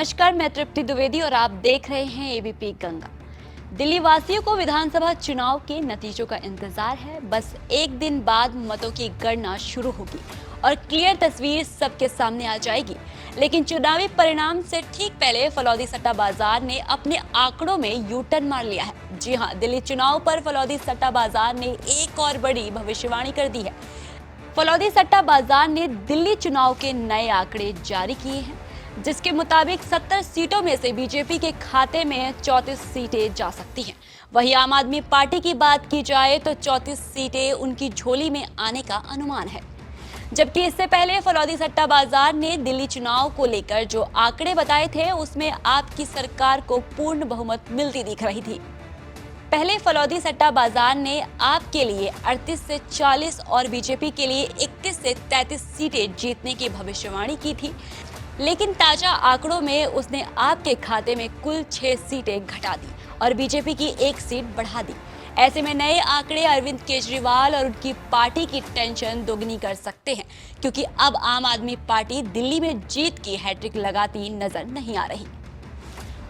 नमस्कार, मैं तृप्ति द्विवेदी और आप देख रहे हैं एबीपी गंगा। दिल्ली वासियों को विधानसभा चुनाव के नतीजों का इंतजार है। बस एक दिन बाद मतों की गणना शुरू होगी और क्लियर तस्वीर सबके सामने आ जाएगी। लेकिन चुनावी परिणाम से ठीक पहले फलौदी सट्टा बाजार ने अपने आंकड़ों में यू टर्न मार लिया है। जी हां, दिल्ली चुनाव पर फलौदी सट्टा बाजार ने एक और बड़ी भविष्यवाणी कर दी है। फलौदी सट्टा बाजार ने दिल्ली चुनाव के नए आंकड़े जारी किए हैं, जिसके मुताबिक 70 सीटों में से बीजेपी के खाते में 34 सीटें जा सकती हैं। वहीं आम आदमी पार्टी की बात की जाए तो 34 सीटें उनकी झोली में आने का अनुमान है। जबकि इससे पहले फलौदी सट्टा बाजार ने दिल्ली चुनाव को लेकर जो आंकड़े बताए थे, उसमें आपकी सरकार को पूर्ण बहुमत मिलती दिख रही थी। पहले फलौदी सट्टा बाजार ने आप के लिए 38 से 40 और बीजेपी के लिए 31 से 33 सीटें जीतने की भविष्यवाणी की थी। लेकिन ताजा आंकड़ों में उसने आपके खाते में कुल 6 सीटें घटा दी और बीजेपी की 1 सीट बढ़ा दी। ऐसे में नए आंकड़े अरविंद केजरीवाल और उनकी पार्टी की टेंशन दोगुनी कर सकते हैं, क्योंकि अब आम आदमी पार्टी दिल्ली में जीत की हैट्रिक लगाती नजर नहीं आ रही।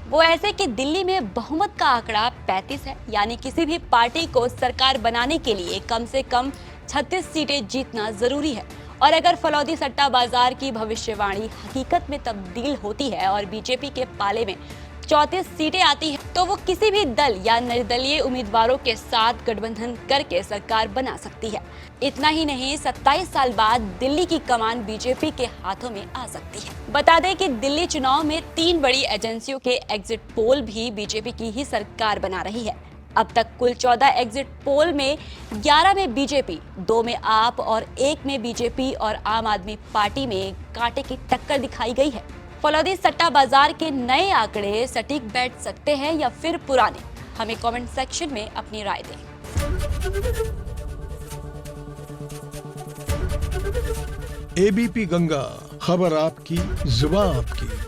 वो ऐसे कि दिल्ली में बहुमत का आंकड़ा 35 है, यानी किसी भी पार्टी को सरकार बनाने के लिए कम से कम 36 सीटें जीतना जरूरी है। और अगर फलौदी सट्टा बाजार की भविष्यवाणी हकीकत में तब्दील होती है और बीजेपी के पाले में 34 सीटें आती हैं, तो वो किसी भी दल या निर्दलीय उम्मीदवारों के साथ गठबंधन करके सरकार बना सकती है। इतना ही नहीं, 27 साल बाद दिल्ली की कमान बीजेपी के हाथों में आ सकती है। बता दें कि दिल्ली चुनाव में 3 बड़ी एजेंसियों के एग्जिट पोल भी बीजेपी की ही सरकार बना रही है। अब तक कुल 14 एग्जिट पोल में 11 में बीजेपी, 2 में आप और 1 में बीजेपी और आम आदमी पार्टी में कांटे की टक्कर दिखाई गई है। फलौदी सट्टा बाजार के नए आंकड़े सटीक बैठ सकते हैं या फिर पुराने? हमें कमेंट सेक्शन में अपनी राय दें। एबीपी गंगा, खबर आपकी, जुबान आपकी।